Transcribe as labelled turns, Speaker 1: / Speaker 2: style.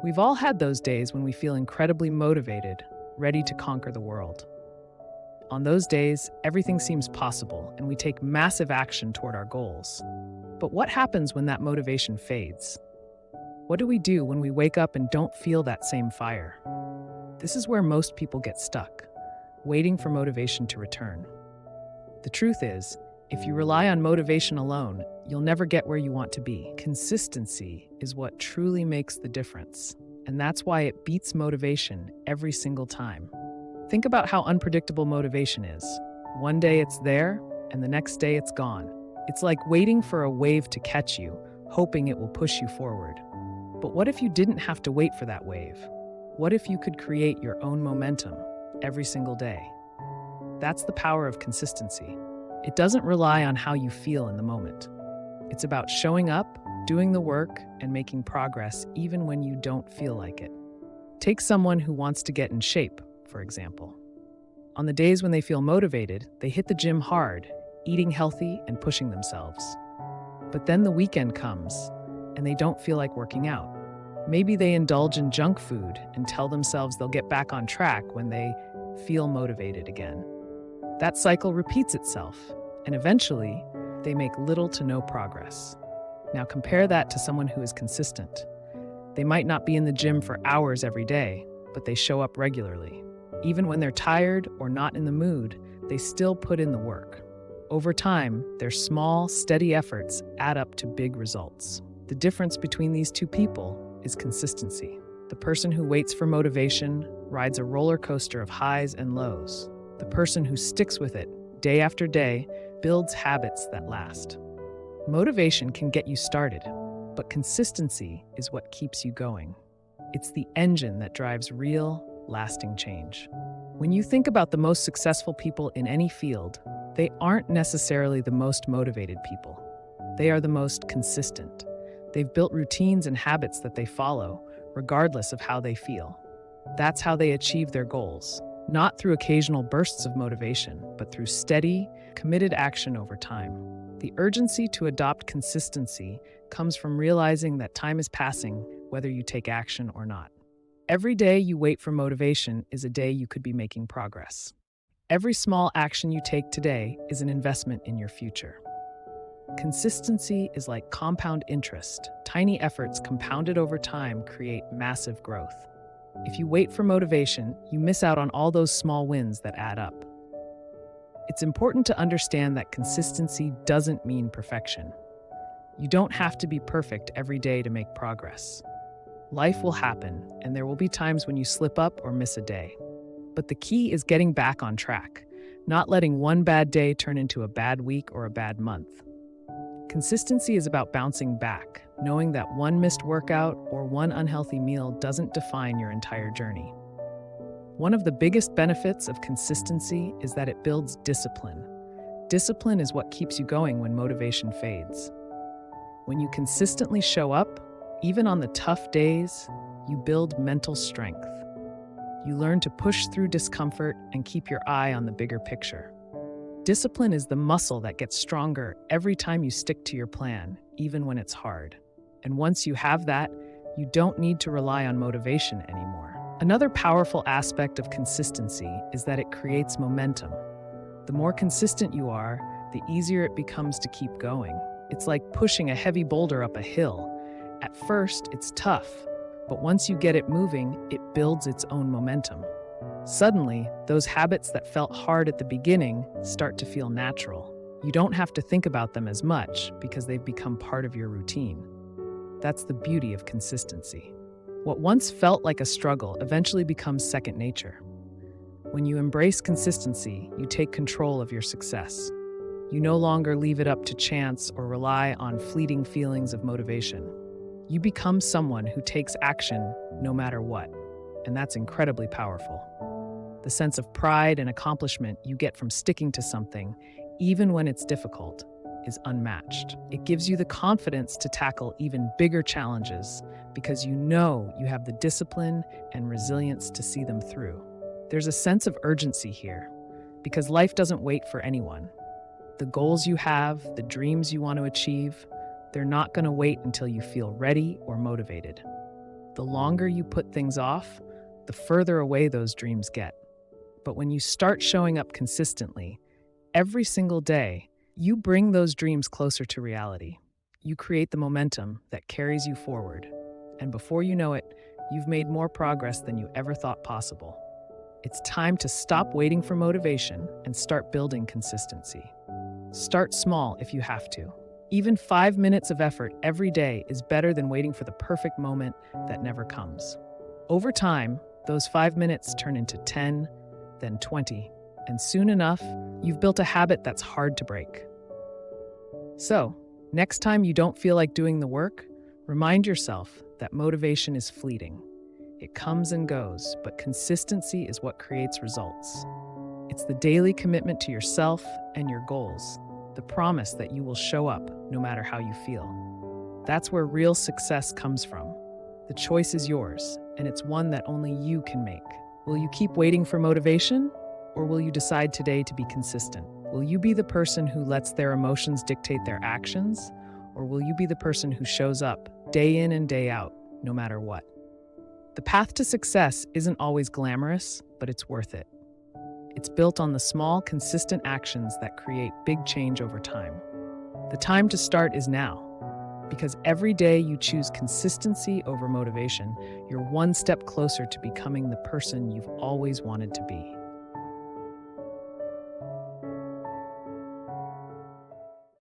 Speaker 1: We've all had those days when we feel incredibly motivated, ready to conquer the world. On those days, everything seems possible and we take massive action toward our goals. But what happens when that motivation fades? What do we do when we wake up and don't feel that same fire? This is where most people get stuck, waiting for motivation to return. The truth is, if you rely on motivation alone, you'll never get where you want to be. Consistency is what truly makes the difference, and that's why it beats motivation every single time. Think about how unpredictable motivation is. One day it's there, and the next day it's gone. It's like waiting for a wave to catch you, hoping it will push you forward. But what if you didn't have to wait for that wave? What if you could create your own momentum every single day? That's the power of consistency. It doesn't rely on how you feel in the moment. It's about showing up, doing the work, and making progress even when you don't feel like it. Take someone who wants to get in shape, for example. On the days when they feel motivated, they hit the gym hard, eating healthy and pushing themselves. But then the weekend comes, and they don't feel like working out. Maybe they indulge in junk food and tell themselves they'll get back on track when they feel motivated again. That cycle repeats itself, and eventually, they make little to no progress. Now compare that to someone who is consistent. They might not be in the gym for hours every day, but they show up regularly. Even when they're tired or not in the mood, they still put in the work. Over time, their small, steady efforts add up to big results. The difference between these two people is consistency. The person who waits for motivation rides a roller coaster of highs and lows. The person who sticks with it day after day builds habits that last. Motivation can get you started, but consistency is what keeps you going. It's the engine that drives real, lasting change. When you think about the most successful people in any field, they aren't necessarily the most motivated people. They are the most consistent. They've built routines and habits that they follow, regardless of how they feel. That's how they achieve their goals. Not through occasional bursts of motivation, but through steady, committed action over time. The urgency to adopt consistency comes from realizing that time is passing whether you take action or not. Every day you wait for motivation is a day you could be making progress. Every small action you take today is an investment in your future. Consistency is like compound interest. Tiny efforts compounded over time create massive growth. If you wait for motivation, you miss out on all those small wins that add up. It's important to understand that consistency doesn't mean perfection. You don't have to be perfect every day to make progress. Life will happen, and there will be times when you slip up or miss a day. But the key is getting back on track, not letting one bad day turn into a bad week or a bad month. Consistency is about bouncing back, knowing that one missed workout or one unhealthy meal doesn't define your entire journey. One of the biggest benefits of consistency is that it builds discipline. Discipline is what keeps you going when motivation fades. When you consistently show up, even on the tough days, you build mental strength. You learn to push through discomfort and keep your eye on the bigger picture. Discipline is the muscle that gets stronger every time you stick to your plan, even when it's hard. And once you have that, you don't need to rely on motivation anymore. Another powerful aspect of consistency is that it creates momentum. The more consistent you are, the easier it becomes to keep going. It's like pushing a heavy boulder up a hill. At first, it's tough, but once you get it moving, it builds its own momentum. Suddenly, those habits that felt hard at the beginning start to feel natural. You don't have to think about them as much because they've become part of your routine. That's the beauty of consistency. What once felt like a struggle eventually becomes second nature. When you embrace consistency, you take control of your success. You no longer leave it up to chance or rely on fleeting feelings of motivation. You become someone who takes action no matter what, and that's incredibly powerful. The sense of pride and accomplishment you get from sticking to something, even when it's difficult, is unmatched. It gives you the confidence to tackle even bigger challenges because you know you have the discipline and resilience to see them through. There's a sense of urgency here because life doesn't wait for anyone. The goals you have, the dreams you want to achieve, they're not going to wait until you feel ready or motivated. The longer you put things off, the further away those dreams get. But when you start showing up consistently, every single day, you bring those dreams closer to reality. You create the momentum that carries you forward. And before you know it, you've made more progress than you ever thought possible. It's time to stop waiting for motivation and start building consistency. Start small if you have to. Even 5 minutes of effort every day is better than waiting for the perfect moment that never comes. Over time, those 5 minutes turn into 10, then 20, and soon enough, you've built a habit that's hard to break. So, next time you don't feel like doing the work, remind yourself that motivation is fleeting. It comes and goes, but consistency is what creates results. It's the daily commitment to yourself and your goals, the promise that you will show up no matter how you feel. That's where real success comes from. The choice is yours, and it's one that only you can make. Will you keep waiting for motivation, or will you decide today to be consistent? Will you be the person who lets their emotions dictate their actions, or will you be the person who shows up day in and day out, no matter what? The path to success isn't always glamorous, but it's worth it. It's built on the small, consistent actions that create big change over time. The time to start is now, because every day you choose consistency over motivation, you're one step closer to becoming the person you've always wanted to be.